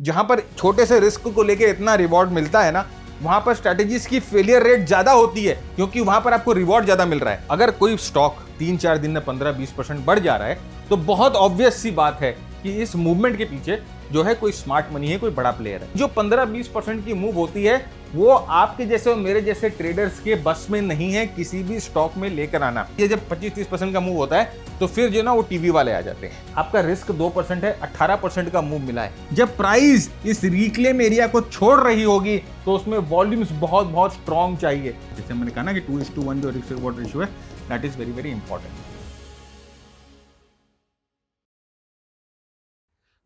जहां पर छोटे से रिस्क को लेके इतना रिवॉर्ड मिलता है ना, वहां पर स्ट्रेटेजीज की फेलियर रेट ज्यादा होती है, क्योंकि वहां पर आपको रिवॉर्ड ज्यादा मिल रहा है। अगर कोई स्टॉक 3-4 दिन में 15-20% बढ़ जा रहा है तो बहुत ऑब्वियस सी बात है कि इस मूवमेंट के पीछे जो है कोई स्मार्ट मनी है, कोई बड़ा प्लेयर है। जो 15-20% की मूव होती है वो आपके जैसे और मेरे जैसे ट्रेडर्स के बस में नहीं है किसी भी स्टॉक में लेकर आना। ये जब 25-30% का मूव होता है तो फिर जो ना वो टीवी वाले आ जाते हैं। आपका रिस्क 2% है, 18% का मूव मिला है। जब प्राइस इस रिक्लेम एरिया को छोड़ रही होगी तो उसमें वॉल्यूम्स बहुत बहुत स्ट्रॉन्ग चाहिए। जैसे मैंने कहा ना कि 2:1 जो रिस्क रिवॉर्ड रेशियो है, that is very very important.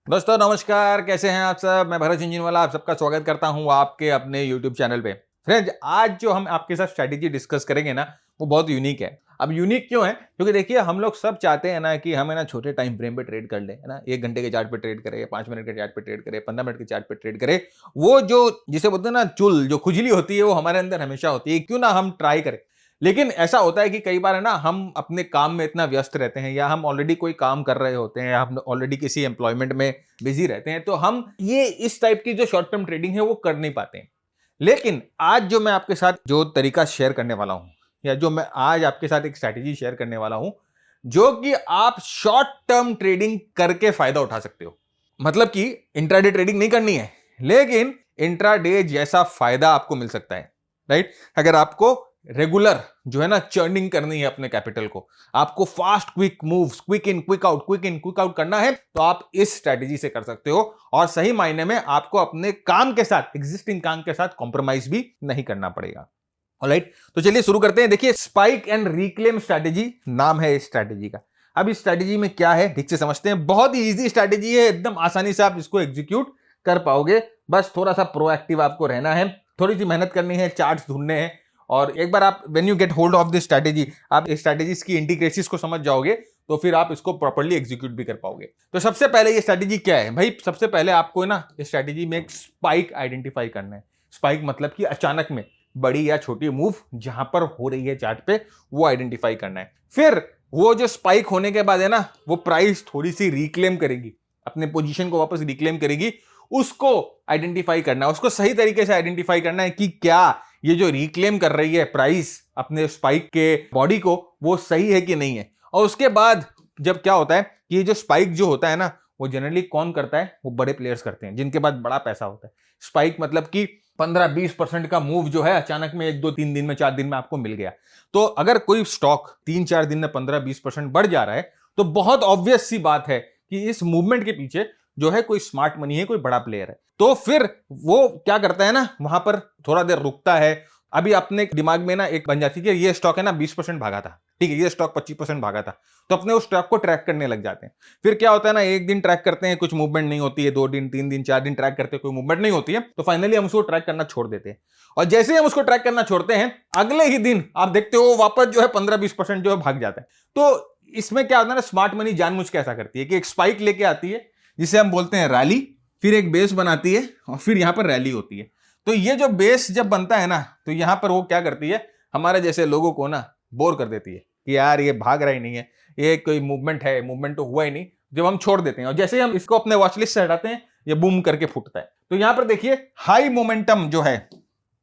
दोस्तों नमस्कार, कैसे हैं आप सब। मैं भरत झुंझुनवाला आप सबका स्वागत करता हूं आपके अपने YouTube चैनल पे। फ्रेंड्स, आज जो हम आपके साथ स्ट्रैटेजी डिस्कस करेंगे ना, वो बहुत यूनिक है। अब यूनिक क्यों है? क्योंकि देखिए, हम लोग सब चाहते हैं ना कि हम है ना छोटे टाइम फ्रेम पे ट्रेड कर ले, है ना। 1 घंटे के चार्ट पे ट्रेड करें, 5 मिनट के चार्ट पे ट्रेड करें, 15 मिनट के चार्ट पे ट्रेड करें। वो जो जिसे बोलते हैं ना चुल, जो खुजली होती है, वो हमारे अंदर हमेशा होती है। क्यों ना हम ट्राई करें। लेकिन ऐसा होता है कि कई बार है ना, हम अपने काम में इतना व्यस्त रहते हैं, या हम ऑलरेडी कोई काम कर रहे होते हैं, या हम ऑलरेडी किसी एम्प्लॉयमेंट में बिजी रहते हैं, तो हम ये इस टाइप की जो शॉर्ट टर्म ट्रेडिंग है वो कर नहीं पाते हैं। लेकिन आज जो मैं आपके साथ जो तरीका शेयर करने वाला हूं, या जो मैं आज आपके साथ एक स्ट्रैटेजी शेयर करने वाला हूं, जो कि आप शॉर्ट टर्म ट्रेडिंग करके फायदा उठा सकते हो। मतलब कि इंट्राडे ट्रेडिंग नहीं करनी है, लेकिन इंट्राडे जैसा फायदा आपको मिल सकता है, राइट। अगर आपको रेगुलर जो है ना चर्निंग करनी है अपने कैपिटल को, आपको fast quick moves, quick in quick out, quick in quick out करना है, तो आप इस स्ट्रैटेजी से कर सकते हो। और सही मायने में आपको अपने काम के साथ, एग्जिस्टिंग काम के साथ कॉम्प्रोमाइज भी नहीं करना पड़ेगा। ऑलराइट, तो चलिए शुरू करते हैं। देखिए, स्पाइक एंड रिक्लेम स्ट्रैटेजी नाम है इस स्ट्रैटेजी का। अब इस स्ट्रैटेजी में क्या है ठीक से समझते हैं। बहुत ही इजी स्ट्रैटेजी है, एकदम आसानी से आप इसको एग्जीक्यूट कर पाओगे। बस थोड़ा सा प्रोएक्टिव आपको रहना है, थोड़ी सी मेहनत करनी है, चार्ट्स ढूंढने हैं। और एक बार आप when you get hold of this strategy, आप इस स्ट्रैटेजीज की इंटीग्रेसीज को समझ जाओगे, तो फिर आप इसको प्रॉपर्ली एग्जीक्यूट भी कर पाओगे। तो सबसे पहले ये स्ट्रैटेजी क्या है भाई? सबसे पहले आपको ना इस स्ट्रैटेजी में एक स्पाइक आइडेंटिफाई करना है। स्पाइक मतलब कि अचानक में बड़ी या छोटी मूव जहां पर हो रही है चार्ट पे, वो आइडेंटिफाई करना है। फिर वो जो स्पाइक होने के बाद है ना, वो प्राइस थोड़ी सी रिक्लेम करेगी, अपने पोजीशन को वापस रिक्लेम करेगी, उसको आइडेंटिफाई करना है। उसको सही तरीके से आइडेंटिफाई करना है कि क्या ये जो रिक्लेम कर रही है प्राइस अपने स्पाइक के बॉडी को, वो सही है कि नहीं है। और उसके बाद जब क्या होता है कि ये जो स्पाइक जो होता है ना, वो जनरली कौन करता है? वो बड़े प्लेयर्स करते हैं, जिनके पास बड़ा पैसा होता है। स्पाइक मतलब कि 15-20% का मूव जो है अचानक में 1-2-3 दिन में, 4 दिन में आपको मिल गया। तो अगर कोई स्टॉक 3-4 दिन में 15-20% बढ़ जा रहा है, तो बहुत ऑब्वियस सी बात है कि इस मूवमेंट के पीछे जो है कोई स्मार्ट मनी है, कोई बड़ा प्लेयर है। तो फिर वो क्या करता है ना, वहां पर थोड़ा देर रुकता है। अभी अपने दिमाग में ना एक बन जाती है कि ये स्टॉक है ना 20% भागा था, ठीक है, ये स्टॉक 25% भागा था, तो अपने उस स्टॉक को ट्रैक करने लग जाते हैं। फिर क्या होता है ना, 1 दिन ट्रैक करते हैं, कुछ मूवमेंट नहीं होती है, 2 दिन, 3 दिन, 4 दिन ट्रैक करते हैं, कोई मूवमेंट नहीं होती है, तो फाइनली हम उसको ट्रैक करना छोड़ देते हैं। और जैसे ही हम उसको ट्रैक करना छोड़ते हैं, अगले ही दिन आप देखते हो वापस जो है 15-20% जो है भाग जाता है। तो इसमें क्या होता है ना, स्मार्ट मनी जानबूझ के ऐसा करती है कि एक स्पाइक लेके आती है, जिसे हम बोलते हैं रैली, फिर एक बेस बनाती है, और फिर यहां पर रैली होती है। तो ये जो बेस जब बनता है ना, तो यहां पर वो क्या करती है, हमारे जैसे लोगों को ना बोर कर देती है कि यार ये भाग रहा ही नहीं है, ये कोई मूवमेंट है, मूवमेंट तो हुआ ही नहीं। जब हम छोड़ देते हैं और जैसे ही हम इसको अपने वॉचलिस्ट से हटाते हैं, ये बूम करके फूटता है। तो यहां पर देखिए, हाई मोमेंटम जो है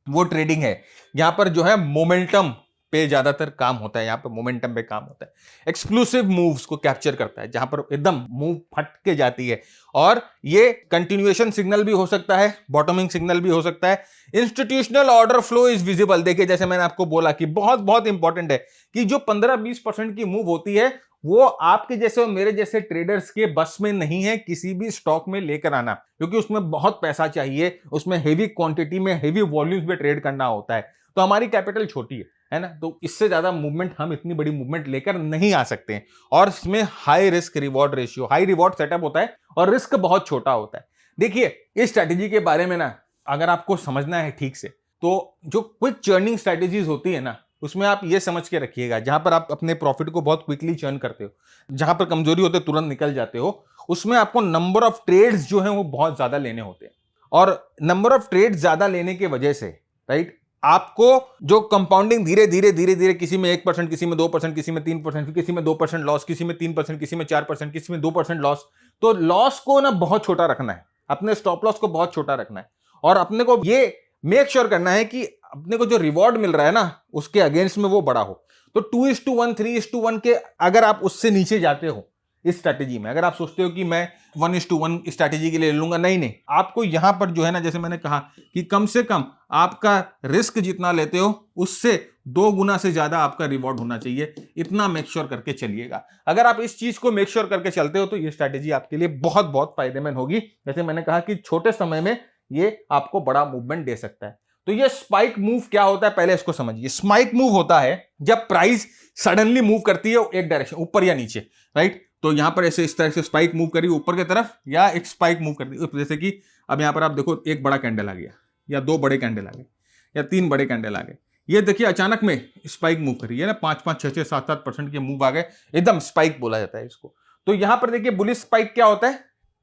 वो ट्रेडिंग है। यहां पर जो है मोमेंटम पे ज्यादातर काम होता है, यहां पर मोमेंटम पे काम होता है। एक्सक्लूसिव मूव्स को कैप्चर करता है, जहां पर एकदम मूव फट के जाती है। और ये कंटिन्यूएशन सिग्नल भी हो सकता है, बॉटमिंग सिग्नल भी हो सकता है। Institutional order flow is visible. देखिए, जैसे मैंने आपको बोला कि बहुत बहुत इंपॉर्टेंट है कि जो 15-20% की मूव होती है, वो आपके जैसे और मेरे जैसे ट्रेडर्स के बस में नहीं है किसी भी स्टॉक में लेकर आना, क्योंकि उसमें बहुत पैसा चाहिए, उसमें हेवी क्वांटिटी में, हेवी वॉल्यूम्स में ट्रेड करना होता है। तो हमारी कैपिटल छोटी है ना, तो इससे ज्यादा मूवमेंट, हम इतनी बड़ी मूवमेंट लेकर नहीं आ सकते हैं। और इसमें high risk reward ratio, high reward setup होता है, और रिस्क बहुत छोटा होता है। देखिए, इस स्ट्रैटेजी के बारे में ना अगर आपको समझना है ठीक से, तो जो क्विक चर्निंग स्ट्रैटेजीज होती है ना, उसमें आप ये समझ के रखिएगा, जहां पर आप अपने प्रॉफिट को बहुत क्विकली चर्न करते हो, जहां पर कमजोरी होते तुरंत निकल जाते हो, उसमें आपको नंबर ऑफ ट्रेड्स जो है वो बहुत ज्यादा लेने होते हैं। और नंबर ऑफ ट्रेड्स ज्यादा लेने की वजह से, राइट, आपको जो कंपाउंडिंग धीरे धीरे धीरे धीरे, किसी में 1%, किसी में 2%, किसी में 3%, किसी में 2% लॉस, किसी में 3%, किसी में 4%, किसी में 2% लॉस, तो लॉस को ना बहुत छोटा रखना है। अपने स्टॉप लॉस को बहुत छोटा रखना है और अपने को ये मेक श्योर करना है कि अपने को जो रिवॉर्ड मिल रहा है ना उसके अगेंस्ट में वो बड़ा हो। तो 2:1 3:1 के अगर आप उससे नीचे जाते हो इस स्ट्रैटेजी में, अगर आप सोचते हो कि मैं 1:1 स्ट्रैटेजी के लिए ले लूंगा, नहीं नहीं, आपको यहां पर जो है ना, जैसे मैंने कहा कि कम से कम आपका रिस्क जितना लेते हो उससे 2 गुना से ज्यादा आपका रिवॉर्ड होना चाहिए। इतना मेक श्योर करके चलिएगा। अगर आप इस चीज को मेक श्योर करके चलते हो तो ये स्ट्रैटेजी आपके लिए बहुत बहुत फायदेमंद होगी। जैसे मैंने कहा कि छोटे समय में ये आपको बड़ा मूवमेंट दे सकता है। तो ये स्पाइक मूव क्या होता है पहले इसको समझिए। स्पाइक मूव होता है जब प्राइस सडनली मूव करती है एक डायरेक्शन, ऊपर या नीचे, राइट। तो यहां पर ऐसे इस तरह से स्पाइक मूव करी ऊपर की तरफ या एक स्पाइक मूव कर दी, जैसे कि अब यहां पर आप देखो एक बड़ा कैंडल आ गया या 2 बड़े कैंडल आ गए या 3 बड़े कैंडल आ गए। ये देखिए अचानक में स्पाइक मूव करी है ना, 5-5 6-6 7-7% के मूव आ गए, एकदम स्पाइक बोला जाता है इसको। तो यहां पर देखिए बुलिश स्पाइक क्या होता है,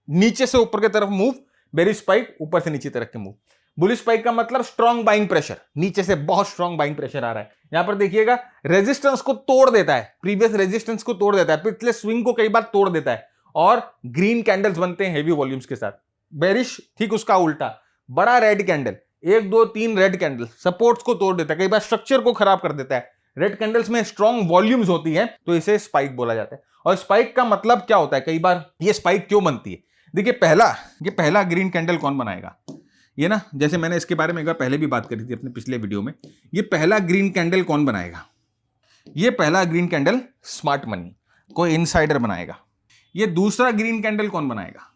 नीचे से ऊपर की तरफ मूव, बेरिश स्पाइक ऊपर से नीचे तरफ के मूव। बुलिश स्पाइक का मतलब स्ट्रॉन्ग बाइंग प्रेशर, नीचे से बहुत स्ट्रॉन्ग बाइंग प्रेशर आ रहा है। यहां पर देखिएगा रेजिस्टेंस को तोड़ देता है, प्रीवियस रेजिस्टेंस को तोड़ देता है, पिछले स्विंग को कई बार तोड़ देता है और ग्रीन कैंडल्स बनते हैं हेवी वॉल्यूम्स के साथ। बेरिश ठीक उसका उल्टा, बड़ा red candle, 1 2 3 red candle supports को तोड़ देता है, कई बार स्ट्रक्चर को खराब कर देता है। रेड कैंडल्स में स्ट्रॉन्ग वॉल्यूम्स होती है तो इसे स्पाइक बोला जाता है। और स्पाइक का मतलब क्या होता है, कई बार ये स्पाइक क्यों बनती है। देखिए पहला ग्रीन कैंडल कौन बनाएगा, ये ना, जैसे मैंने इसके बारे में एक बार पहले भी बात करी थी अपने पिछले वीडियो में। ये पहला ग्रीन कैंडल कौन बनाएगा, ये पहला ग्रीन कैंडल स्मार्ट मनी, कोई इनसाइडर बनाएगा। ये दूसरा ग्रीन कैंडल कौन बनाएगा,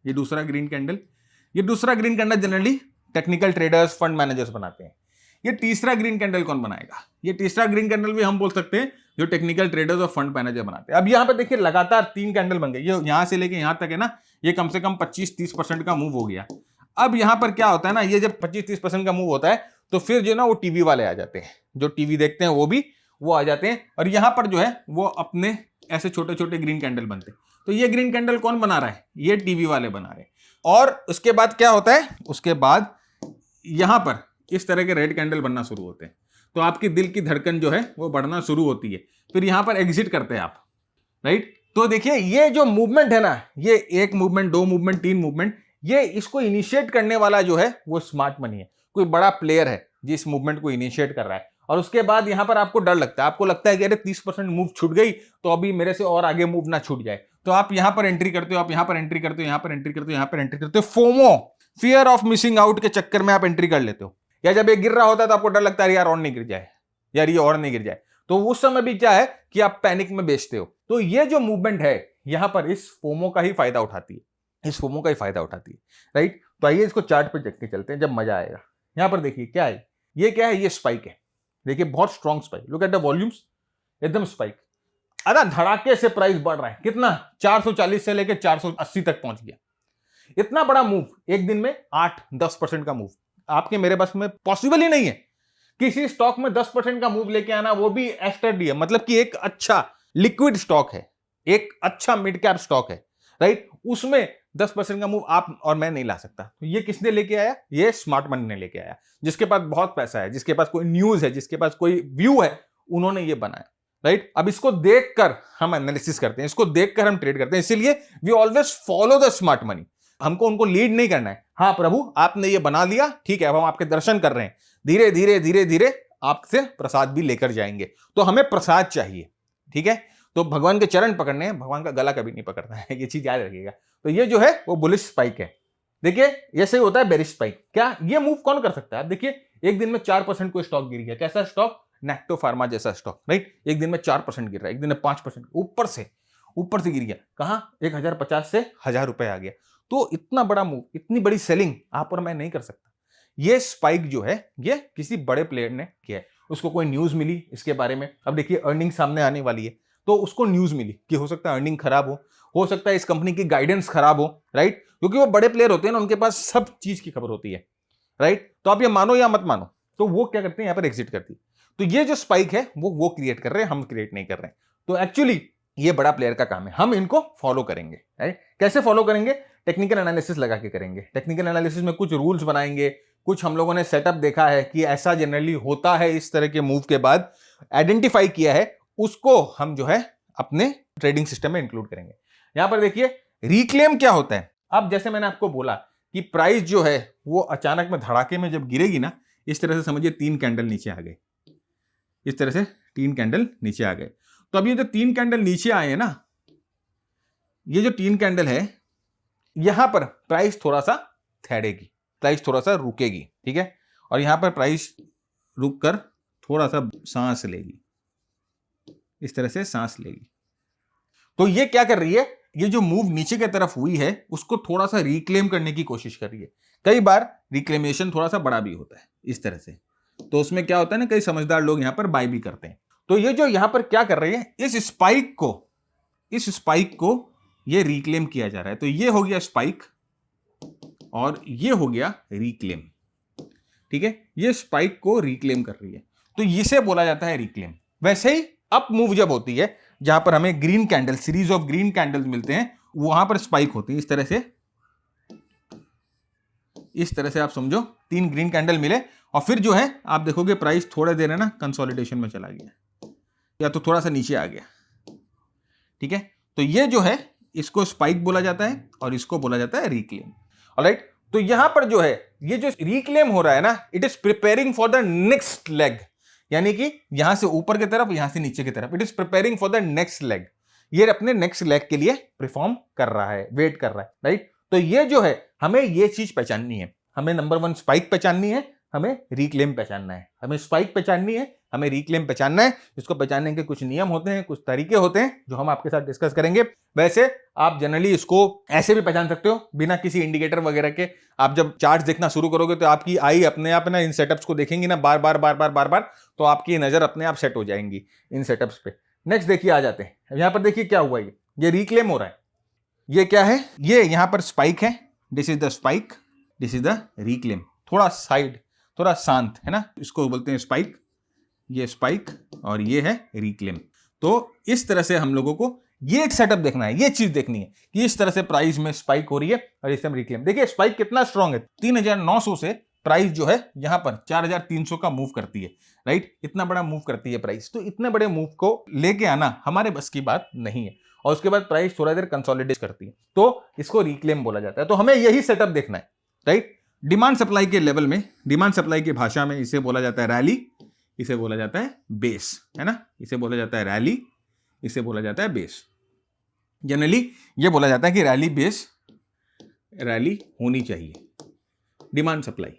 ये दूसरा green candle generally technical traders, fund managers बनाते हैं। ये तीसरा ग्रीन कैंडल कौन बनाएगा, ये तीसरा ग्रीन कैंडल भी हम बोल सकते हैं जो टेक्निकल ट्रेडर्स और फंड मैनेजर बनाते हैं। अब यहां पे देखिए लगातार 3 कैंडल बन गए, ये यहां से लेके यहां तक है ना, ये कम से कम 25-30% का मूव हो गया। अब यहां पर क्या होता है ना, ये जब 25-30% का मूव होता है तो फिर जो है ना वो टीवी वाले आ जाते हैं, जो टीवी देखते हैं वो आ जाते हैं और यहां पर जो है वो अपने ऐसे छोटे छोटे ग्रीन कैंडल बनते हैं। तो ये ग्रीन कैंडल कौन बना रहा है, ये टीवी वाले बना रहे हैं। और उसके बाद क्या होता है, उसके बाद यहां पर इस तरह के रेड कैंडल बनना शुरू होते हैं, तो आपकी दिल की धड़कन जो है वो बढ़ना शुरू होती है। फिर यहां पर एग्जिट करते हैं आप, राइट। तो देखिए ये जो मूवमेंट है ना, ये 1 मूवमेंट, 2 मूवमेंट, 3 मूवमेंट, ये इसको इनिशिएट करने वाला जो है वो स्मार्ट मनी है, कोई बड़ा प्लेयर है जिस मूवमेंट को इनिशिएट कर रहा है। और उसके बाद यहां पर आपको डर लगता है, आपको लगता है कि अरे 30% मूव छूट गई तो अभी मेरे से और आगे मूव ना छूट जाए, तो आप यहां पर एंट्री करते हो, आप यहां पर एंट्री करते हो, यहां पर एंट्री करते हो, यहां पर एंट्री करते हो। FOMO, fear of missing out के चक्कर में आप एंट्री कर लेते हो। या जब ये गिर रहा होता है तो आपको डर लगता है यार और नहीं गिर जाए, यार ये और नहीं गिर जाए, तो उस समय भी क्या है कि आप पैनिक में बेचते हो। तो ये जो मूवमेंट है यहां पर इस फोमो का ही फायदा उठाती है, राइट। तो आइए इसको चार्ट पे देख के चलते हैं, जब मजा आएगा। यहां पर देखिए क्या है, ये स्पाइक है, देखिए बहुत strong spike, look at the volumes, एकदम स्पाइक, अरे धड़ाके से प्राइस बढ़ रहा है, कितना 440 से लेकर 480 तक पहुंच गया। इतना बड़ा मूव एक दिन में 8-10% का मूव आपके मेरे बस में पॉसिबल ही नहीं है। किसी स्टॉक में 10% का मूव लेके आना, वो भी एस्टरडी है, मतलब कि एक अच्छा लिक्विड स्टॉक है, एक अच्छा मिड कैप स्टॉक है, राइट, उसमें 10% का मूव आप और मैं नहीं ला सकता। तो ये किसने लेके आया, ये स्मार्ट मनी ने लेके आया, जिसके पास बहुत पैसा है, जिसके पास कोई न्यूज है, जिसके पास कोई व्यू है, उन्होंने ये बनाया, राइट। अब इसको देखकर हम एनालिसिस करते हैं, इसको देखकर हम ट्रेड करते हैं, इसीलिए we always follow the smart money. हमको उनको लीड नहीं करना है। हाँ प्रभु आपने ये बना लिया, ठीक है, अब हम आपके दर्शन कर रहे हैं, धीरे धीरे धीरे धीरे आपसे प्रसाद भी लेकर जाएंगे। तो हमें प्रसाद चाहिए, ठीक है, तो भगवान के चरण पकड़ने हैं, भगवान का गला कभी नहीं पकड़ना है, ये चीज याद रखिएगा। तो ये जो है वो बुलिश स्पाइक है। देखिए ये सही होता है बेरिश स्पाइक। क्या ये मूव कौन कर सकता है, आप देखिए एक दिन में 4% कोई स्टॉक गिर गया, कैसा स्टॉक, नेक्टो फार्मा जैसा स्टॉक, राइट, एक दिन में 4% गिर रहा है, एक दिन में 5% ऊपर से गिर गया, कहां 1050 से 1000 रुपए आ गया। तो इतना बड़ा मूव, इतनी बड़ी सेलिंग आप और मैं नहीं कर सकता। ये स्पाइक जो है ये किसी बड़े प्लेयर ने किया है, उसको कोई न्यूज मिली इसके बारे में। अब देखिए अर्निंग सामने आने वाली है, तो उसको न्यूज मिली कि हो सकता है अर्निंग खराब हो सकता है इस कंपनी की गाइडेंस खराब हो, राइट, क्योंकि वो बड़े प्लेयर होते हैं ना, उनके पास सब चीज की खबर होती है, राइट। तो आप ये मानो या मत मानो, तो वो क्या करते हैं, यहाँ पर एग्जिट करती है। तो ये जो स्पाइक है वो क्रिएट कर रहे हैं, हम क्रिएट नहीं कर रहे हैं। तो एक्चुअली ये बड़ा प्लेयर का काम है, हम इनको फॉलो करेंगे, राइट। कैसे फॉलो करेंगे, टेक्निकल एनालिसिस लगा के करेंगे। टेक्निकल एनालिसिस में कुछ रूल्स बनाएंगे, कुछ हम लोगों ने सेटअप देखा है कि ऐसा जनरली होता है, इस तरह के मूव के बाद आइडेंटिफाई किया है, उसको हम जो है अपने ट्रेडिंग सिस्टम में इंक्लूड करेंगे। यहां पर देखिए रिक्लेम क्या होता है। अब जैसे मैंने आपको बोला कि प्राइस जो है वो अचानक में धड़ाके में जब गिरेगी ना, इस तरह से समझिए 3 कैंडल नीचे आ गए, इस तरह से 3 कैंडल नीचे आ गए। तो अब ये जो 3 कैंडल नीचे आए हैं ना, ये जो 3 कैंडल है, यहां पर प्राइस थोड़ा सा ठहरेगी, प्राइस थोड़ा सा रुकेगी, ठीक है, और यहां पर प्राइस रुक कर थोड़ा सा सांस लेगी, इस तरह से सांस लेगी। तो ये क्या कर रही है, ये जो मूव नीचे की तरफ हुई है उसको थोड़ा सा रिक्लेम करने की कोशिश कर रही है। कई बार रिक्लेमेशन थोड़ा सा बड़ा भी होता है इस तरह से, तो उसमें क्या होता है ना, कई समझदार लोग यहां पर बाय भी करते हैं। तो ये जो यहां पर क्या कर रही है, इस स्पाइक को ये रिक्लेम किया जा रहा है। तो ये हो गया स्पाइक और ये हो गया रिक्लेम, ठीक है, ये स्पाइक को रिक्लेम कर रही है, तो इसे बोला जाता है रिक्लेम। वैसे ही अप मूव जब होती है, जहां पर हमें green candle, series of green candles मिलते हैं, वहां पर स्पाइक होती है इस तरह से आप समझो 3 ग्रीन कैंडल मिले और फिर जो है आप देखोगे प्राइस थोड़ा देर है ना कंसोलिडेशन में चला गया या तो थोड़ा सा नीचे आ गया, ठीक है। तो ये जो है इसको स्पाइक बोला जाता है और इसको बोला जाता है रिक्लेम। ऑलराइट, तो यहां पर जो है ये जो रिक्लेम हो रहा है ना, it is preparing for the next leg, यानी कि यहां से ऊपर की तरफ, यहां से नीचे की तरफ, it is preparing for the next leg. ये अपने नेक्स्ट लेग के लिए परफॉर्म कर रहा है, वेट कर रहा है, राइट। तो ये जो है हमें ये चीज पहचाननी है, हमें नंबर 1 स्पाइक पहचाननी है, हमें रिक्लेम पहचानना है, हमें स्पाइक पहचाननी है, हमें रिक्लेम पहचानना है। इसको पहचानने के कुछ नियम होते हैं, कुछ तरीके होते हैं जो हम आपके साथ डिस्कस करेंगे। वैसे आप जनरली इसको ऐसे भी पहचान सकते हो बिना किसी इंडिकेटर वगैरह के। आप जब चार्ट देखना शुरू करोगे तो आपकी आई अपने आप ना इन सेटअप्स को देखेंगी ना बार बार, तो आपकी नजर अपने आप सेट हो जाएंगी इन सेटअप्स पे। नेक्स्ट देखिए, आ जाते हैं यहां पर, देखिए क्या हुआ, ये रिक्लेम हो रहा है। ये क्या है, ये यहां पर स्पाइक है, this is the spike, this is the reclaim. थोड़ा साइड, थोड़ा शांत है ना, इसको बोलते हैं स्पाइक, ये स्पाइक और ये है रिक्लेम। तो इस तरह से हम लोगों को ये एक सेटअप देखना है, ये चीज देखनी है कि इस तरह से प्राइस में स्पाइक हो रही है और इस समय रिक्लेम। देखिए स्पाइक कितना स्ट्रांग है, 3900 से प्राइस जो है यहां पर 4300 का मूव करती है, राइट। इतना बड़ा मूव करती है प्राइस, तो इतने बड़े मूव को लेके आना हमारे बस की बात नहीं है। और उसके बाद प्राइस थोड़ा देर कंसोलिडेट करती है, तो इसको रिक्लेम बोला जाता है। तो हमें यही सेटअप देखना है, राइट। डिमांड सप्लाई के लेवल में, डिमांड सप्लाई की भाषा में इसे बोला जाता है रैली, इसे बोला जाता है बेस, है ना, इसे बोला जाता है रैली, इसे बोला जाता है बेस। जनरली ये बोला जाता है कि रैली बेस, रैली होनी चाहिए। डिमांड सप्लाई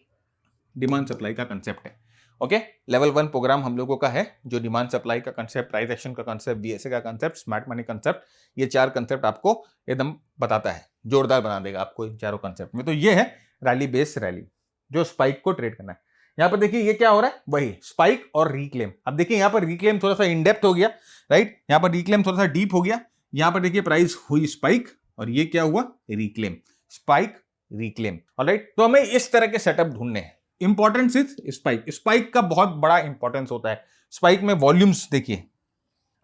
का कंसेप्ट है, ओके। लेवल 1 प्रोग्राम हम लोगों का है जो डिमांड सप्लाई का कंसेप्ट, प्राइस एक्शन का कंसेप्ट, बीएसए का कंसेप्ट, स्मार्ट मनी कंसेप्ट, ये 4 कंसेप्ट आपको एकदम बताता है, जोरदार बना देगा आपको इन चारों कंसेप्ट में। तो ये है रैली बेस रैली, जो स्पाइक को ट्रेड करना है। यहां पर देखिए ये क्या हो रहा है, वही स्पाइक और रिक्लेम। अब देखिए यहां पर रिक्लेम थोड़ा सा इन डेप्थ हो गया, राइट, यहां पर रिक्लेम थोड़ा सा डीप हो गया। यहां पर देखिए प्राइस हुई स्पाइक और ये क्या हुआ, रिक्लेम, स्पाइक रिक्लेम, ऑलराइट। तो हमें इस तरह के सेटअप ढूंढने हैं। इंपॉर्टेंस इज स्पाइक, स्पाइक का बहुत बड़ा इंपॉर्टेंस होता है। स्पाइक में वॉल्यूम्स देखिए,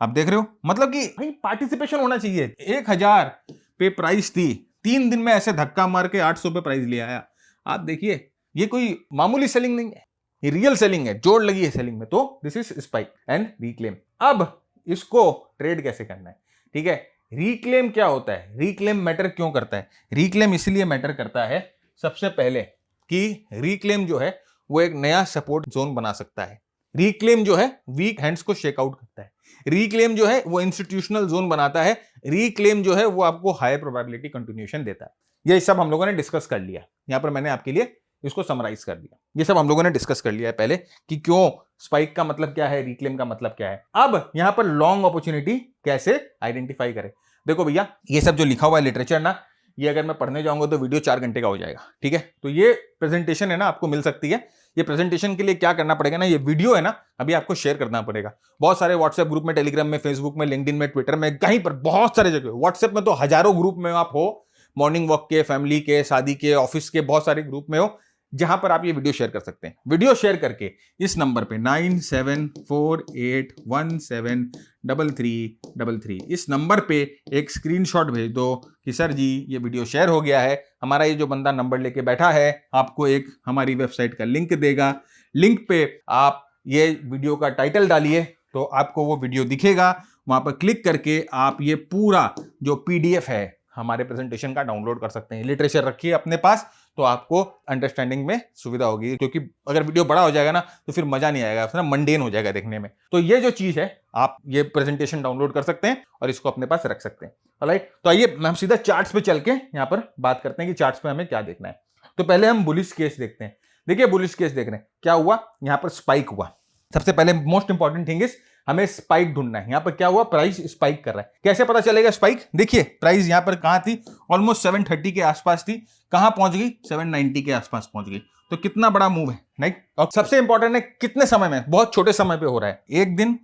आप देख रहे हो, मतलब कि भाई पार्टिसिपेशन होना चाहिए। 1000 पे प्राइस थी, 3 दिन में ऐसे धक्का मार के 800 पे प्राइस ले आया। आप देखिए ये कोई मामूली सेलिंग नहीं है, ये रियल सेलिंग है, जोड़ लगी है सेलिंग में। तो this is spike and reclaim. अब इसको ट्रेड कैसे करना है, ठीक है। रिक्लेम क्या होता है, रिक्लेम मैटर क्यों करता है, रिक्लेम इसलिए मैटर करता है सबसे पहले कि रिक्लेम जो है वो एक नया सपोर्ट जोन बना सकता है। रिक्लेम जो है वीक हैंड्स को शेक आउट करता है। रिक्लेम जो है वो इंस्टीट्यूशनल जोन बनाता है। रिक्लेम जो है वो आपको हाई प्रोबेबिलिटी कंटिन्यूएशन देता है। ये सब हम लोगों ने डिस्कस कर लिया, यहां पर मैंने आपके लिए इसको समराइज कर दिया। ये सब हम लोगों ने डिस्कस कर लिया है पहले कि क्यों स्पाइक का मतलब क्या है, रिक्लेम का मतलब क्या है। अब यहां पर लॉन्ग अपॉर्चुनिटी कैसे आइडेंटिफाई करें। देखो भैया, ये सब जो लिखा हुआ है लिटरेचर ना, ये अगर मैं पढ़ने जाऊंगा तो वीडियो 4 घंटे का हो जाएगा, ठीक है। तो ये प्रेजेंटेशन है ना, आपको मिल सकती है। ये प्रेजेंटेशन के लिए क्या करना पड़ेगा ना, ये वीडियो है ना, अभी आपको शेयर करना पड़ेगा बहुत सारे व्हाट्सएप ग्रुप में, टेलीग्राम में, फेसबुक में, लिंक्डइन में, ट्विटर में, कहीं पर, बहुत सारे जगह। व्हाट्सएप में तो हजारों ग्रुप में आप हो, मॉर्निंग वॉक के, फैमिली के, शादी के, ऑफिस के, बहुत सारे ग्रुप में हो, जहां पर आप ये वीडियो शेयर कर सकते हैं। वीडियो शेयर करके इस नंबर पे 9748173333 इस नंबर पे एक स्क्रीनशॉट भेज दो कि सर जी ये वीडियो शेयर हो गया है। हमारा ये जो बंदा नंबर लेके बैठा है आपको एक हमारी वेबसाइट का लिंक देगा। लिंक पे आप ये वीडियो का टाइटल डालिए तो आपको वो वीडियो दिखेगा। वहां पर क्लिक करके आप ये पूरा जो PDF है हमारे प्रेजेंटेशन का डाउनलोड कर सकते हैं। लिटरेचर रखिए अपने पास, तो आपको अंडरस्टैंडिंग में सुविधा होगी, क्योंकि अगर वीडियो बड़ा हो जाएगा ना तो फिर मजा नहीं आएगा, ना मंडेन हो जाएगा देखने में। तो ये जो चीज है, आप ये प्रेजेंटेशन डाउनलोड कर सकते हैं और इसको अपने पास रख सकते हैं। ऑलराइट, तो आइए हम सीधा चार्ट्स पे चल के यहाँ पर बात करते हैं कि चार्ट्स पे हमें क्या देखना है। तो पहले हम बुलिश केस देखते हैं। देखिए बुलिश केस देख रहे हैं, क्या हुआ, यहाँ पर स्पाइक हुआ। सबसे पहले मोस्ट इंपॉर्टेंट थिंग इज हमें स्पाइक ढूंढना है। यहाँ पर क्या हुआ, प्राइस स्पाइक कर रहा है। कैसे पता चलेगा स्पाइक, देखिए प्राइस यहाँ पर कहां थी, ऑलमोस्ट 730 के आसपास थी, कहां पहुंच गई, 790 के आसपास पहुंच गई। तो कितना बड़ा मूव है, राइट। और सबसे इंपॉर्टेंट है कितने समय में, बहुत छोटे समय पे हो रहा है, 1 दिन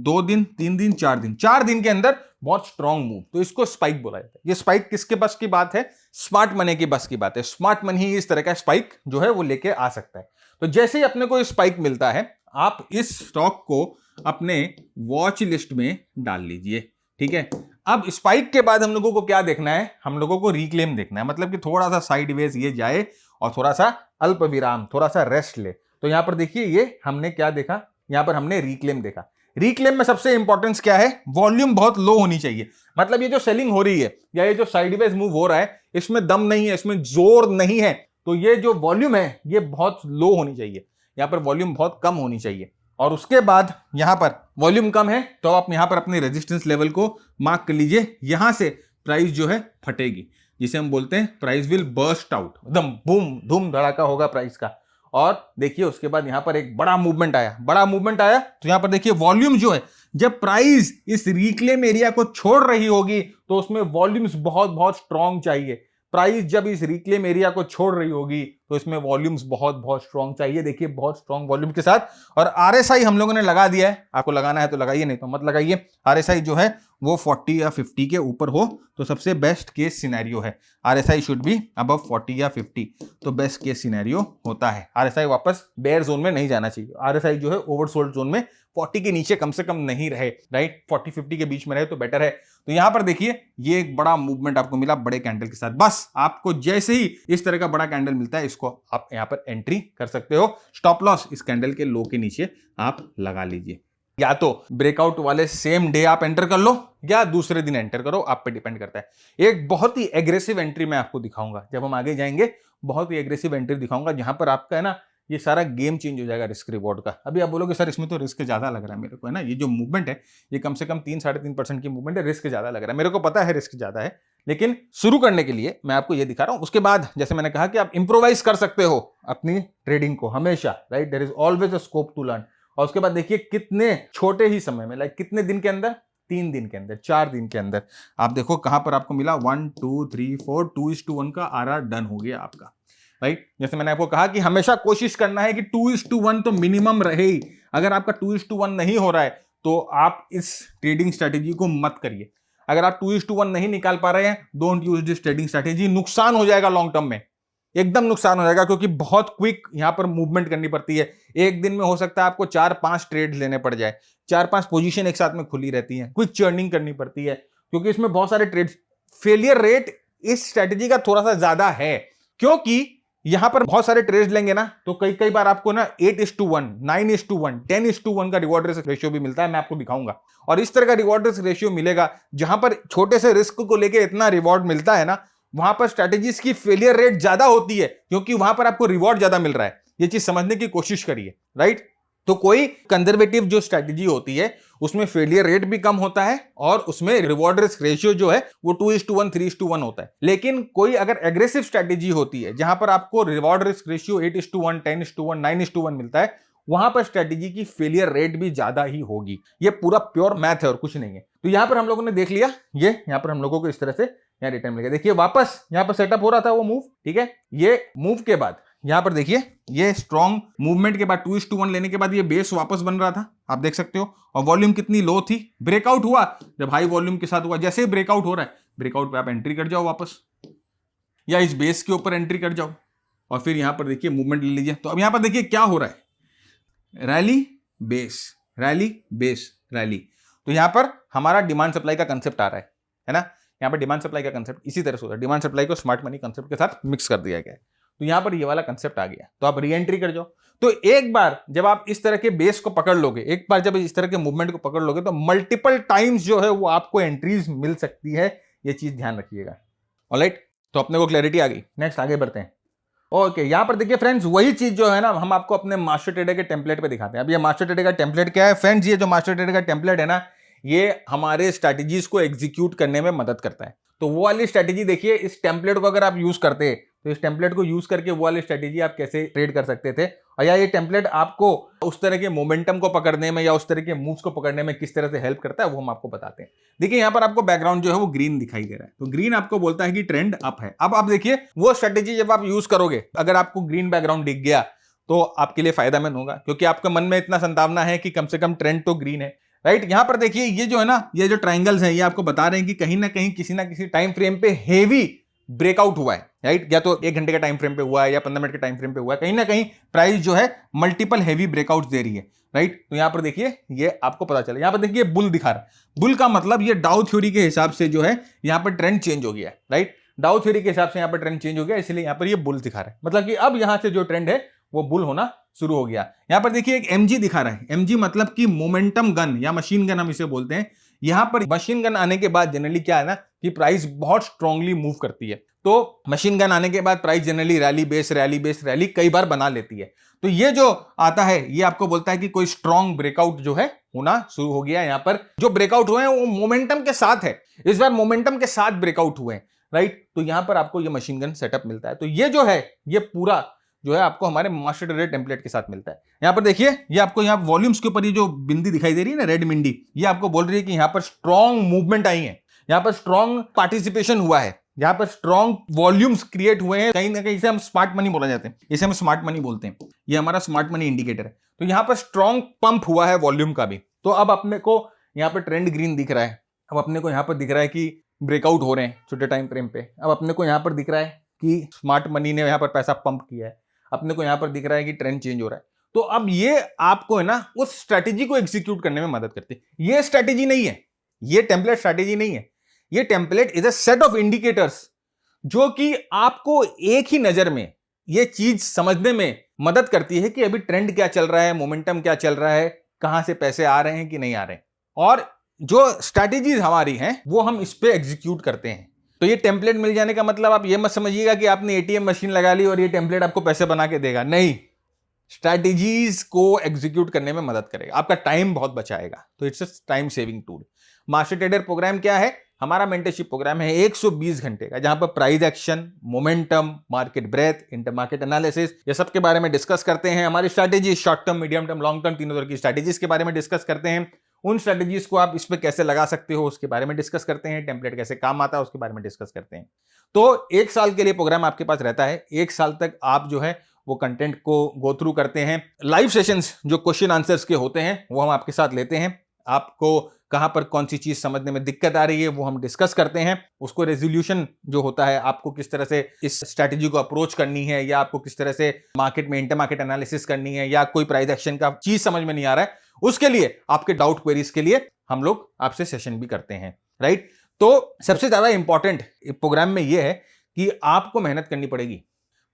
2 दिन 3 दिन 4 दिन, 4 दिन के अंदर बहुत स्ट्रॉन्ग मूव, तो इसको स्पाइक बोला जाता है। ये स्पाइक किसके बस की बात है, स्मार्ट मनी की बस की बात है। स्मार्ट मनी ही इस तरह का स्पाइक जो है वो लेके आ सकता है। तो जैसे ही अपने को स्पाइक मिलता है, आप इस स्टॉक को अपने वॉच लिस्ट में डाल लीजिए, ठीक है। अब स्पाइक के बाद हम लोगों को क्या देखना है, हम लोगों को रिक्लेम देखना है, मतलब कि थोड़ा सा साइडवेज ये जाए और थोड़ा सा अल्प विराम, थोड़ा सा रेस्ट ले। तो यहां पर देखिए ये हमने क्या देखा, यहां पर हमने रिक्लेम देखा। रिक्लेम में सबसे इंपॉर्टेंस क्या है, वॉल्यूम बहुत लो होनी चाहिए। मतलब ये जो सेलिंग हो रही है या ये जो साइडवेज मूव हो रहा है, इसमें दम नहीं है, इसमें जोर नहीं है। तो ये जो वॉल्यूम है ये बहुत लो होनी चाहिए, यहां पर वॉल्यूम बहुत कम होनी चाहिए। और उसके बाद यहां पर वॉल्यूम कम है तो आप यहां पर अपने रेजिस्टेंस लेवल को मार्क कर लीजिए। यहां से प्राइस जो है फटेगी, जिसे हम बोलते हैं प्राइस विल बर्स्ट आउट, एकदम बूम धूम धड़ाका होगा प्राइस का। और देखिए उसके बाद यहां पर एक बड़ा मूवमेंट आया, तो यहां पर देखिए वॉल्यूम जो है, जब प्राइस इस रिक्लेम एरिया को छोड़ रही होगी तो उसमें वॉल्यूम्स बहुत बहुत स्ट्रॉन्ग चाहिए। प्राइस जब इस रिक्लेम एरिया को छोड़ रही होगी तो इसमें वॉल्यूम्स बहुत बहुत स्ट्रॉन्ग चाहिए। देखिए बहुत स्ट्रॉन्ग वॉल्यूम के साथ, और आरएसआई हम लोगों ने लगा दिया है। आपको लगाना है तो लगाइए, नहीं तो मत लगाइए। आरएसआई जो है वो 40 या 50 के ऊपर हो तो सबसे बेस्ट केस सिनेरियो है। आरएसआई शुड बी अबव 40 या 50, तो बेस्ट केस सिनेरियो होता है। आरएसआई वापस बेयर जोन में नहीं जाना चाहिए। आरएसआई जो है ओवरसोल्ड जोन में 40 के नीचे कम से कम नहीं रहे, राइट, 40-50 के बीच में रहे तो बेटर है। तो यहां पर देखिए ये एक बड़ा मूवमेंट आपको मिला बड़े कैंडल के साथ। बस आपको जैसे ही इस तरह का बड़ा कैंडल मिलता है, इसको आप यहां पर एंट्री कर सकते हो। स्टॉप लॉस इस कैंडल के लो के नीचे आप लगा लीजिए। या तो ब्रेकआउट वाले सेम डे आप एंटर कर लो या दूसरे दिन एंटर करो, आप पे डिपेंड करता है। एक बहुत ही एग्रेसिव एंट्री मैं आपको दिखाऊंगा, जब हम आगे जाएंगे बहुत ही एग्रेसिव एंट्री दिखाऊंगा, जहां पर आपका है ना ये सारा गेम चेंज हो जाएगा रिस्क रिवॉर्ड का। अभी आप बोलोगे सर इसमें तो रिस्क ज्यादा लग रहा है मेरे को, है ना, ये जो मूवमेंट है ये कम से कम 3-3.5% की मूवमेंट है, रिस्क ज्यादा लग रहा है। मेरे को पता है रिस्क ज्यादा है, लेकिन शुरू करने के लिए मैं आपको ये दिखा रहा हूं। उसके बाद जैसे मैंने कहा कि आप इंप्रोवाइज कर सकते हो अपनी ट्रेडिंग को हमेशा, right, there is always a scope to learn. और उसके बाद देखिए कितने छोटे ही समय में, लाइक कितने दिन के अंदर, 3 दिन के अंदर, 4 दिन के अंदर आप देखो कहां पर आपको मिला 1 2 3 4 2:1 का आरआर डन हो गया आपका, राइट। जैसे मैंने आपको कहा कि हमेशा कोशिश करना है कि 2:1 तो मिनिमम रहे ही। अगर आपका 2:1 नहीं हो रहा है तो आप इस ट्रेडिंग स्ट्रेटेजी को मत करिए। अगर आप 2:1 नहीं निकाल पा रहे हैं, don't use this trading strategy. नुकसान हो जाएगा लॉन्ग टर्म में, एकदम नुकसान हो जाएगा, क्योंकि बहुत क्विक यहां पर मूवमेंट करनी पड़ती है। एक दिन में हो सकता है आपको 4-5 ट्रेड लेने पड़ जाए, 4-5 पोजीशन एक साथ में खुली रहती है, क्विक चर्निंग करनी पड़ती है, क्योंकि इसमें बहुत सारे ट्रेड्स। फेलियर रेट इस स्ट्रेटेजी का थोड़ा सा ज्यादा है, क्योंकि यहां पर बहुत सारे ट्रेड्स लेंगे ना तो कई बार आपको ना 8:1, 9:1, 10:1 का रिवॉर्ड रिस्क रेशियो भी मिलता है, मैं आपको दिखाऊंगा। और इस तरह का रिवॉर्ड रिस्क रेशियो मिलेगा जहां पर छोटे से रिस्क को लेके इतना रिवॉर्ड मिलता है ना, वहां पर स्ट्रेटेजीज की फेलियर रेट ज्यादा होती है, क्योंकि वहां पर आपको रिवॉर्ड ज्यादा मिल रहा है। ये चीज समझने की कोशिश करिए, राइट। तो कोई कंजर्वेटिव जो स्ट्रेटेजी होती है उसमें फेलियर रेट भी कम होता है और उसमें रिवॉर्ड रिस्क रेशियो जो है वो 2:1, 3:1 होता है। लेकिन कोई अगर एग्रेसिव स्ट्रेटेजी होती है जहां पर आपको रिवॉर्ड रिस्क रेशियो 8:1, 10:1, 9:1 मिलता है, वहां पर स्ट्रेटेजी की फेलियर रेट भी ज्यादा ही होगी। ये पूरा प्योर मैथ है और कुछ नहीं है। तो यहां पर हम लोगों ने देख लिया, ये यहां पर हम लोगों को इस तरह से यहां रिटर्न मिलेगा। देखिए वापस यहां पर सेटअप हो रहा था वो मूव, ठीक है। ये मूव के बाद यहां पर देखिए ये स्ट्रॉन्ग मूवमेंट के बाद 2:1 लेने के बाद ये बेस वापस बन रहा था, आप देख सकते हो। और वॉल्यूम कितनी लो थी, ब्रेकआउट हुआ जब हाई वॉल्यूम के साथ हुआ। जैसे ही ब्रेकआउट हो रहा है, ब्रेकआउट पे आप एंट्री कर जाओ वापस, या इस बेस के ऊपर एंट्री कर जाओ और फिर यहां पर देखिए मूवमेंट ले लीजिए। तो अब यहां पर देखिए क्या हो रहा है, rally base, rally base, rally. तो यहां पर हमारा डिमांड सप्लाई का कंसेप्ट आ रहा है ना। यहां पर डिमांड सप्लाई का कंसेप्ट इसी तरह से होता है, डिमांड सप्लाई को स्मार्ट मनी कंसेप्ट के साथ मिक्स कर दिया गया है। तो यहां पर ये वाला कंसेप्ट आ गया, तो आप री एंट्री कर जाओ। तो एक बार जब आप इस तरह के बेस को पकड़ लोगे, एक बार जब इस तरह के मूवमेंट को पकड़ लोगे, तो मल्टीपल टाइम्स जो है वो आपको एंट्रीज मिल सकती है। ये चीज ध्यान रखिएगा, ऑलराइट। तो अपने को क्लैरिटी आ गई। नेक्स्ट आगे बढ़ते हैं। ओके, यहाँ पर देखिए फ्रेंड्स, वही चीज जो है ना हम आपको अपने मास्टर ट्रेडर के टेम्पलेट पे दिखाते हैं। अब ये मास्टर ट्रेडर का टेम्पलेट क्या है फ्रेंड्स? ये जो मास्टर ट्रेडर का टेम्पलेट है ना, ये हमारे स्ट्रैटेजीज को एग्जीक्यूट करने में मदद करता है। तो वो वाली स्ट्रैटेजी देखिए, इस टेम्पलेट को अगर आप यूज करते तो इस टेम्पलेट को यूज करके वो वाली स्ट्रैटेजी आप कैसे ट्रेड कर सकते थे, और या ये टेम्पलेट आपको उस तरह के मोमेंटम को पकड़ने में या उस तरह के मूव्स को पकड़ने में किस तरह से हेल्प करता है, वो हम आपको बताते हैं। देखिए यहाँ पर आपको बैकग्राउंड जो है वो ग्रीन दिखाई दे रहा है, तो ग्रीन आपको बोलता है कि ट्रेंड अप है। अब आप देखिए वो स्ट्रैटेजी जब आप यूज करोगे, अगर आपको ग्रीन बैकग्राउंड दिख गया तो आपके लिए फायदेमंद होगा, क्योंकि आपके मन में इतना संभावना है कि कम से कम ट्रेंड तो ग्रीन है, राइट। यहां पर देखिए ये जो है ना, ये जो ट्राइंगल्स हैं, ये आपको बता रहे हैं कि कहीं ना कहीं किसी ना किसी टाइम फ्रेम पे हेवी ब्रेकआउट हुआ है, राइट। या तो 1 घंटे का टाइम फ्रेम पे हुआ है या 15 मिनट के टाइम फ्रेम पे हुआ है, कहीं ना कहीं प्राइस जो है मल्टीपल हेवी ब्रेकआउट दे रही है, राइट। तो यहां पर देखिए ये आपको पता चला, यहां पर देखिए बुल दिखा रहा है। बुल का मतलब ये डाउ थ्योरी के हिसाब से जो है यहां पर ट्रेंड चेंज हो गया है, राइट। डाउ थ्योरी के हिसाब से यहां पर ट्रेंड चेंज हो गया, इसलिए यहां पर ये बुल दिखा रहा है, मतलब कि अब यहां से जो ट्रेंड है वो बुल होना शुरू हो गया। यहां पर देखिए एक एमजी दिखा रहा है। एमजी मतलब कि मोमेंटम गन या मशीन गन हम इसे बोलते हैं। यहां पर मशीन गन आने के बाद जनरली क्या है ना कि प्राइस बहुत स्ट्रांगली मूव करती है। तो मशीन गन आने के बाद प्राइस जनरली रैली कई बार बना लेती है। तो ये जो आता है ये आपको बोलता है कि कोई स्ट्रांग ब्रेकआउट जो है होना शुरू हो गया। यहां पर जो ब्रेकआउट हुए हैं वो मोमेंटम के साथ है, इस बार मोमेंटम के साथ ब्रेकआउट हुए हैं, राइट। तो यहां पर आपको ये मशीन गन सेटअप मिलता है। तो ये जो है ये पूरा जो है आपको हमारे मास्टर ट्रेडर टेम्पलेट के साथ मिलता है। यहां पर देखिए ये आपको यहाँ वॉल्यूम्स के ऊपर ये जो बिंदी दिखाई दे रही है ना, रेड बिंदी, ये आपको बोल रही है कि यहां पर स्ट्रॉन्ग मूवमेंट आई है, यहां पर स्ट्रॉन्ग पार्टिसिपेशन हुआ है, यहां पर स्ट्रॉन्ग वॉल्यूम्स क्रिएट हुए हैं। कहीं ना कहीं इसे हम स्मार्ट मनी बोला जाते हैं, इसे हम स्मार्ट मनी बोलते हैं। ये हमारा स्मार्ट मनी इंडिकेटर है। तो यहां पर स्ट्रॉन्ग पंप हुआ है वॉल्यूम का भी। तो अब अपने को यहाँ पर ट्रेंड ग्रीन दिख रहा है। अब अपने को यहाँ पर दिख रहा है कि ब्रेकआउट हो रहे हैं छोटे टाइम फ्रेम पे। अब अपने को यहाँ पर दिख रहा है कि स्मार्ट मनी ने यहाँ पर पैसा पंप किया है। अपने को यहाँ पर दिख रहा है कि ट्रेंड चेंज हो रहा है। तो अब ये आपको है ना उस स्ट्रैटेजी को एग्जीक्यूट करने में मदद करती है। ये स्ट्रैटेजी नहीं है, ये टेम्पलेट स्ट्रैटेजी नहीं है, ये template is a set of indicators जो कि आपको एक ही नजर में ये चीज समझने में मदद करती है कि अभी ट्रेंड क्या चल रहा है, मोमेंटम क्या चल रहा है, कहां से पैसे आ रहे हैं कि नहीं आ रहे हैं, और जो स्ट्रैटेजीज हमारी हैं वो हम इस पे एग्जीक्यूट करते हैं। तो ये टेम्पलेट मिल जाने का मतलब आप ये मत समझिएगा कि आपने एटीएम मशीन लगा ली और ये टेम्पलेट आपको पैसे बना के देगा, नहीं। स्ट्रैटेजीज को एग्जीक्यूट करने में मदद करेगा, आपका टाइम बहुत बचाएगा। तो it's a time saving tool. Master trader program क्या है? हमारा मेंटरशिप प्रोग्राम है 120 घंटे का, जहां पर price action, momentum, market breadth, inter market analysis, ये सब के बारे में डिस्कस करते हैं। हमारी strategy short term, medium term, long term, तीनों तरह की स्ट्रैटेजीज के बारे में डिस्कस करते हैं। उन स्ट्रैटेजीज को आप इस पे कैसे लगा सकते हो उसके बारे में डिस्कस करते हैं। टेम्पलेट कैसे काम आता है उसके बारे में डिस्कस करते हैं। तो 1 साल के लिए प्रोग्राम आपके पास रहता है। 1 साल तक आप जो है वो कंटेंट को गो थ्रू करते हैं। लाइव सेशंस जो क्वेश्चन आंसर्स के होते हैं वो हम आपके साथ लेते हैं। आपको कहां पर कौन सी चीज समझने में दिक्कत आ रही है वो हम डिस्कस करते हैं। उसको रेजोल्यूशन जो होता है, आपको किस तरह से इस स्ट्रैटेजी को अप्रोच करनी है, या आपको किस तरह से मार्केट में इंटर मार्केट एनालिसिस करनी है, या कोई प्राइस एक्शन का चीज समझ में नहीं आ रहा है, उसके लिए आपके डाउट क्वेरीज के लिए हम लोग आपसे सेशन भी करते हैं, राइट। तो सबसे ज्यादा इंपॉर्टेंट प्रोग्राम में यह है कि आपको मेहनत करनी पड़ेगी।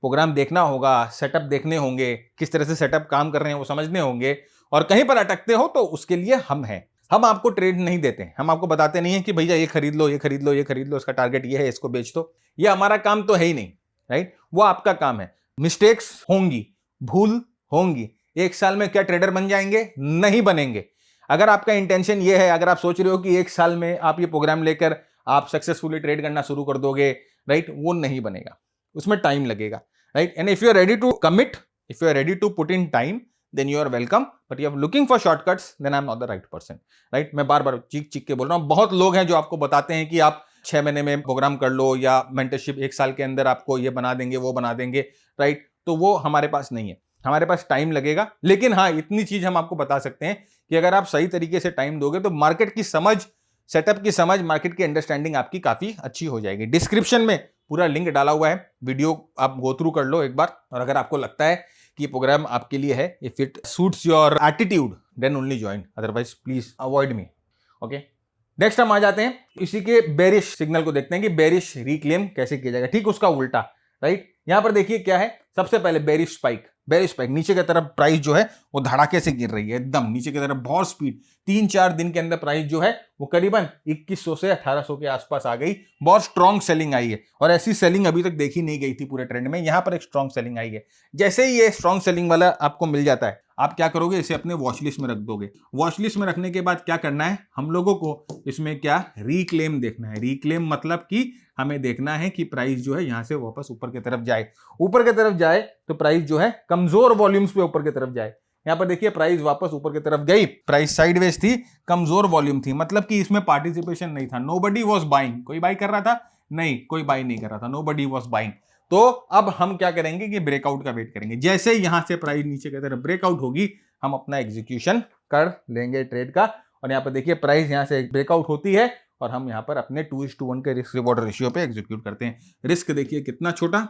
प्रोग्राम देखना होगा, सेटअप देखने होंगे, किस तरह से सेटअप काम कर रहे हैं वो समझने होंगे, और कहीं पर अटकते हो तो उसके लिए हम हैं। हम आपको ट्रेड नहीं देते, हम आपको बताते नहीं है कि भैया ये खरीद लो, ये खरीद लो, ये खरीद लो, इसका टारगेट ये है, इसको बेच दो। ये हमारा काम तो है ही नहीं, राइट। वो आपका काम है। मिस्टेक्स होंगी, भूल होंगी। 1 साल में क्या ट्रेडर बन जाएंगे? नहीं बनेंगे। अगर आपका इंटेंशन ये है, अगर आप सोच रहे हो कि 1 साल में आप ये प्रोग्राम लेकर आप सक्सेसफुली ट्रेड करना शुरू कर दोगे, राइट, वो नहीं बनेगा, उसमें टाइम लगेगा, right. And if you are ready to commit, if you are ready to put in time, then you are welcome, but you are looking for shortcuts, then I am not the right person, right। मैं बार बार चीख के बोल रहा हूं। बहुत लोग हैं जो आपको बताते हैं कि आप 6 महीने में प्रोग्राम कर लो, या मेंटरशिप 1 साल के अंदर आपको ये बना देंगे, वो बना देंगे, राइट। तो वो हमारे पास नहीं है, हमारे पास टाइम लगेगा। लेकिन हाँ, इतनी चीज हम आपको बता सकते हैं कि अगर आप सही तरीके से टाइम दोगे तो मार्केट की समझ, सेटअप की समझ, मार्केट की अंडरस्टैंडिंग आपकी काफी अच्छी हो जाएगी। डिस्क्रिप्शन में पूरा लिंक डाला हुआ है, वीडियो आप गो थ्रू कर लो एक बार, और अगर आपको लगता है कि ये प्रोग्राम आपके लिए है, if it suits your attitude, then only join, otherwise please avoid me, okay. Next हम आ जाते हैं इसी के बेरिश सिग्नल को देखते हैं कि बेरिश रिक्लेम कैसे किया जाएगा, ठीक उसका उल्टा, राइट। यहां पर देखिए क्या है, सबसे पहले बेरिश स्पाइक नीचे की तरफ प्राइस जो है वो धड़ाके से गिर रही है, एकदम नीचे की तरफ बहुत स्पीड। 3-4 दिन के अंदर प्राइस जो है वो करीबन 2100 से 1800 के आसपास आ गई। बहुत स्ट्रॉन्ग सेलिंग आई है और ऐसी सेलिंग अभी तक देखी नहीं गई थी पूरे ट्रेंड में। यहां पर एक स्ट्रॉन्ग सेलिंग आई है। जैसे ही ये स्ट्रॉन्ग सेलिंग वाला आपको मिल जाता है, आप क्या करोगे, इसे अपने वॉच लिस्ट में रख दोगे। वॉच लिस्ट में रखने के बाद क्या करना है, हम लोगों को इसमें क्या रिक्लेम देखना है। रिक्लेम मतलब कि हमें देखना है कि प्राइस जो है यहां से वापस ऊपर की तरफ जाए। ऊपर की तरफ जाए तो प्राइस जो है कमजोर वॉल्यूम्स पे ऊपर की तरफ जाए। यहां पर देखिए प्राइस वापस ऊपर की तरफ गई, प्राइस साइडवेज थी, कमजोर वॉल्यूम थी, मतलब कि इसमें पार्टिसिपेशन नहीं था। नोबडी वाज बाइंग, कोई बाई कर रहा था नहीं, कोई बाई नहीं कर रहा था, नोबडी वाज बाइंग। तो अब हम क्या करेंगे कि ब्रेकआउट का वेट करेंगे। जैसे यहां से प्राइस नीचे की तरफ ब्रेकआउट होगी, हम अपना एग्जीक्यूशन कर लेंगे ट्रेड का। और यहां पर देखिए प्राइस यहां से ब्रेकआउट होती है और हम यहां पर अपने 2:1 के रिस्क रिवॉर्ड रेशियो पे एग्जीक्यूट करते हैं। रिस्क देखिए कितना छोटा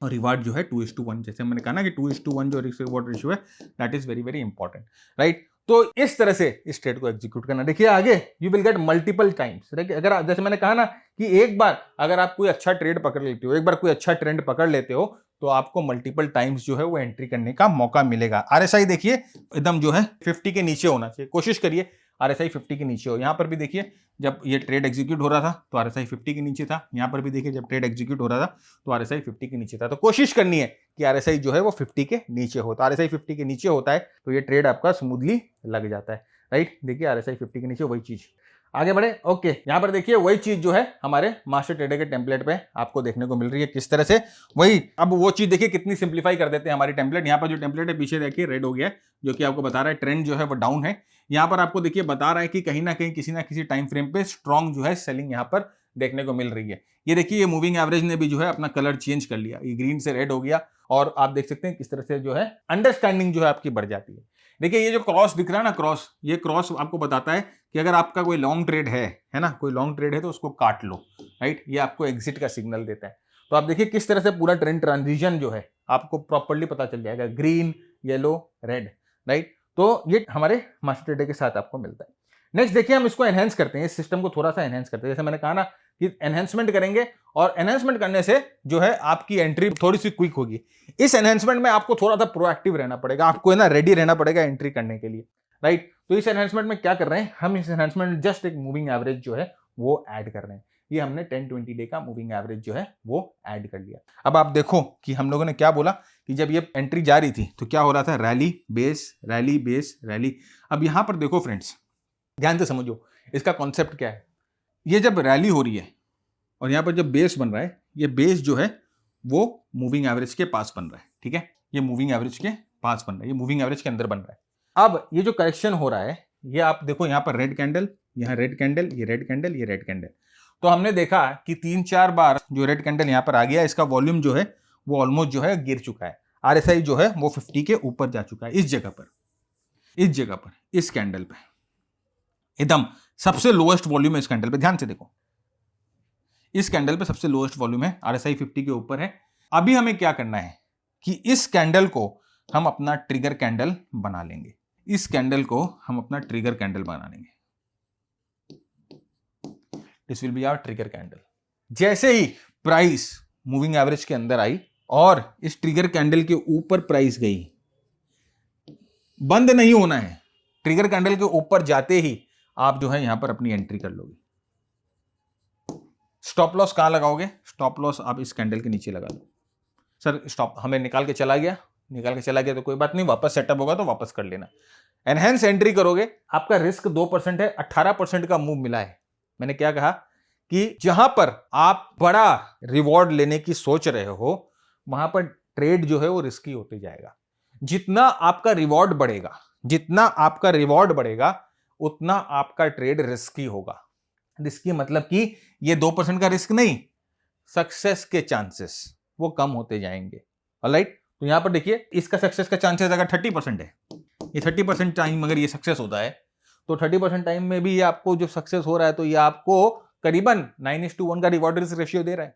और रिवार्ड जो है 2:1। जैसे मैंने कहा ना कि 2:1 जो रिस्क रिवॉर्ड रेशियो है, that is very very important, right. तो इस तरह से इस ट्रेड को एग्जीक्यूट करना। देखिए आगे you will get multiple times. अगर जैसे मैंने कहा ना कि एक बार अगर आप कोई अच्छा ट्रेड पकड़ लेते हो, एक बार कोई अच्छा ट्रेंड पकड़ लेते हो, तो आपको मल्टीपल टाइम्स जो है वो एंट्री करने का मौका मिलेगा। आरएसआई देखिए एकदम जो है 50 के नीचे होना चाहिए, कोशिश करिए आरएसआई 50 के नीचे हो। यहां पर भी देखिए जब ये ट्रेड एग्जीक्यूट हो रहा था तो आरएसआई 50 के नीचे था। यहां पर भी देखिए जब ट्रेड एग्जीक्यूट हो रहा था तो आरएसआई 50 के नीचे था। तो कोशिश करनी है कि आरएसआई जो है वो 50 के नीचे हो। तो आरएसआई 50 के नीचे होता है तो ये ट्रेड आपका स्मूथली लग जाता है, राइट। देखिए आरएसआई 50 के नीचे, वही चीज। आगे बढ़े, ओके। यहां पर देखिए वही चीज जो है हमारे मास्टर ट्रेडर के टेम्पलेट पे आपको देखने को मिल रही है किस तरह से। वही अब वो चीज देखिए कितनी सिंप्लीफाई कर देते हैं हमारी टेम्पलेट। यहाँ पर जो टेम्पलेट है पीछे देखिए रेड हो गया है, जो कि आपको बता रहा है ट्रेंड जो है वो डाउन है। यहाँ पर आपको देखिए बता रहा है कि कहीं ना कहीं किसी ना किसी टाइम फ्रेम पे स्ट्रॉन्ग जो है सेलिंग यहाँ पर देखने को मिल रही है। ये देखिए ये मूविंग एवरेज ने भी जो है अपना कलर चेंज कर लिया, ये ग्रीन से रेड हो गया और आप देख सकते हैं किस तरह से जो है अंडरस्टैंडिंग जो है आपकी बढ़ जाती है। देखिए ये जो क्रॉस दिख रहा है ना, क्रॉस, ये क्रॉस आपको बताता है कि अगर आपका कोई लॉन्ग ट्रेड है ना, कोई लॉन्ग ट्रेड है तो उसको काट लो, राइट। ये आपको एग्जिट का सिग्नल देता है। तो आप देखिए किस तरह से पूरा ट्रेंड ट्रांजिशन जो है आपको प्रॉपर्ली पता चल जाएगा, ग्रीन, येलो, रेड, राइट। तो ये हमारे मास्टर ट्रेडर के साथ आपको मिलता है। नेक्स्ट देखिए हम इसको एनहेंस करते हैं, इस सिस्टम को थोड़ा सा एनहेंस करते हैं। जैसे मैंने कहा ना कि एनहेंसमेंट करेंगे और एनहेंसमेंट करने से जो है आपकी एंट्री थोड़ी सी क्विक होगी। इस एनहेंसमेंट में आपको थोड़ा सा प्रोएक्टिव रहना पड़ेगा, आपको है ना रेडी रहना पड़ेगा एंट्री करने के लिए, राइट। तो इस एनहेंसमेंट में क्या कर रहे हैं हम, इस एनहेंसमेंट में जस्ट एक मूविंग एवरेज जो है वो ऐड कर रहे हैं। ये हमने 10-20 डे का मूविंग एवरेज जो है वो ऐड कर लिया। अब आप देखो कि हम लोगों ने क्या बोला कि जब ये एंट्री जा रही थी तो क्या हो रहा था, rally base rally base rally. अब यहां पर देखो फ्रेंड्स, ध्यान से समझो इसका कॉन्सेप्ट क्या है। ये जब रैली हो रही है और यहां पर जब बेस बन रहा है, ये बेस जो है वो मूविंग एवरेज के पास बन रहा है, ठीक है। ये मूविंग एवरेज के पास बन रहा है, ये मूविंग एवरेज के अंदर बन रहा है। अब ये जो करेक्शन हो रहा है, ये आप देखो यहां पर रेड कैंडल, यहां रेड कैंडल, ये रेड कैंडल, ये रेड कैंडल। तो हमने देखा कि 3-4 बार जो रेड कैंडल यहां पर आ गया, इसका वॉल्यूम जो है वो ऑलमोस्ट जो है गिर चुका है। आरएसआई जो है वो 50 के ऊपर जा चुका है। इस जगह पर, इस जगह पर, इस कैंडल पे एकदम सबसे लोएस्ट वॉल्यूम है। इस कैंडल पे ध्यान से देखो, इस कैंडल पे सबसे लोएस्ट वॉल्यूम है, आरएसआई 50 के ऊपर है। अभी हमें क्या करना है कि इस कैंडल को हम अपना ट्रिगर कैंडल बना लेंगे। इस कैंडल को हम अपना ट्रिगर कैंडल बना लेंगे। This will be our trigger candle. जैसे ही प्राइस मूविंग एवरेज के अंदर आई और इस ट्रिगर कैंडल के ऊपर प्राइस गई, बंद नहीं होना है, ट्रिगर कैंडल के ऊपर जाते ही आप जो है यहां पर अपनी एंट्री कर लोगे। स्टॉप लॉस कहां लगाओगे, स्टॉप लॉस आप इस कैंडल के नीचे लगा लो। सर स्टॉप हमें निकाल के चला गया तो कोई बात नहीं, वापस सेटअप होगा तो वापस कर लेना। एनहेंस एंट्री करोगे, आपका रिस्क 2% है, 18% का मूव मिला है। मैंने क्या कहा कि जहां पर आप बड़ा रिवॉर्ड लेने की सोच रहे हो वहां पर ट्रेड जो है वो रिस्की होते जाएगा। जितना आपका रिवॉर्ड बढ़ेगा, जितना आपका रिवॉर्ड बढ़ेगा उतना आपका ट्रेड रिस्की होगा। रिस्की मतलब कि ये 2% का रिस्क नहीं, सक्सेस के चांसेस वो कम होते जाएंगे। ऑलराइट, तो यहां पर देखिए इसका सक्सेस का चांसेस अगर 30% है, ये 30% टाइम अगर ये सक्सेस होता है तो 30% टाइम में भी ये आपको जो सक्सेस हो रहा है तो ये आपको करीबन 9:1 का रिवॉर्ड रिस्क रेशियो दे रहा है।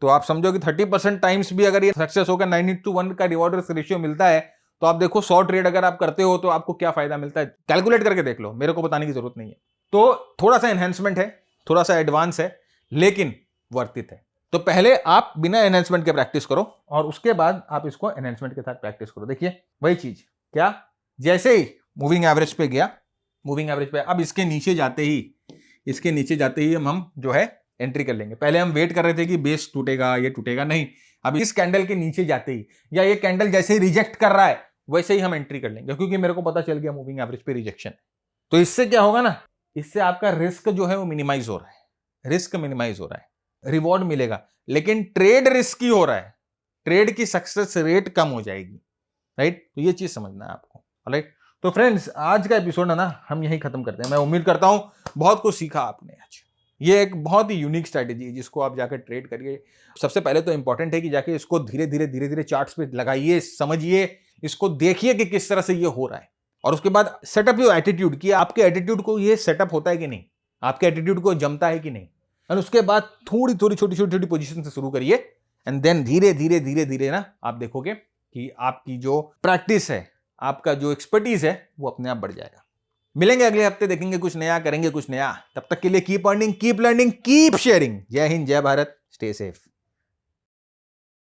तो आप समझो कि 30% टाइम्स भी अगर ये सक्सेस होकर 9:1 का रिवॉर्ड रिस्क रेशियो मिलता है तो आप देखो 100 ट्रेड अगर आप करते हो तो आपको क्या फायदा मिलता है, कैलकुलेट करके देख लो, मेरे को बताने की जरूरत नहीं है। तो थोड़ा सा एनहेंसमेंट है, थोड़ा सा एडवांस है, लेकिन वर्थ इट है। तो पहले आप बिना एनहेंसमेंट के प्रैक्टिस करो और उसके बाद आप इसको एनहेंसमेंट के साथ प्रैक्टिस करो। देखिए वही चीज, क्या जैसे ही मूविंग एवरेज पे गया, मूविंग एवरेज पे, अब इसके नीचे जाते ही हम जो है एंट्री कर लेंगे। पहले हम वेट कर रहे थे कि बेस टूटेगा, ये टूटेगा, नहीं, अब इस कैंडल के नीचे जाते ही या ये कैंडल जैसे ही रिजेक्ट कर रहा है वैसे ही हम एंट्री कर लेंगे, क्योंकि मेरे को पता चल गया मूविंग एवरेज पे रिजेक्शन। तो इससे क्या होगा ना, इससे आपका रिस्क जो है वो मिनिमाइज हो रहा है, रिस्क मिनिमाइज हो रहा है, रिवॉर्ड मिलेगा, लेकिन ट्रेड रिस्की हो रहा है, ट्रेड की सक्सेस रेट कम हो जाएगी, राइट। तो ये चीज समझना है आपको, राइट। तो फ्रेंड्स आज का एपिसोड है ना हम यही खत्म करते हैं। मैं उम्मीद करता हूं बहुत कुछ सीखा आपने आज। ये एक बहुत ही यूनिक स्ट्रैटेजी है जिसको आप जाकर ट्रेड करिए। सबसे पहले तो इंपॉर्टेंट है कि जाके इसको धीरे धीरे चार्ट्स पे लगाइए, समझिए, इसको देखिए कि किस तरह से ये हो रहा है, और उसके बाद सेटअप योर एटीट्यूड कि आपके एटीट्यूड को ये सेटअप होता है कि नहीं, आपके एटीट्यूड को जमता है कि नहीं। और उसके बाद थोड़ी थोड़ी छोटी पोजीशन से शुरू करिए, एंड देन धीरे धीरे ना आप देखोगे कि आपकी जो प्रैक्टिस है, आपका जो एक्सपर्टीज है वो अपने आप बढ़ जाएगा। मिलेंगे अगले हफ्ते, देखेंगे कुछ नया, करेंगे कुछ नया। तब तक के लिए keep earning, keep learning, keep sharing. जय हिंद, जय भारत, स्टे सेफ।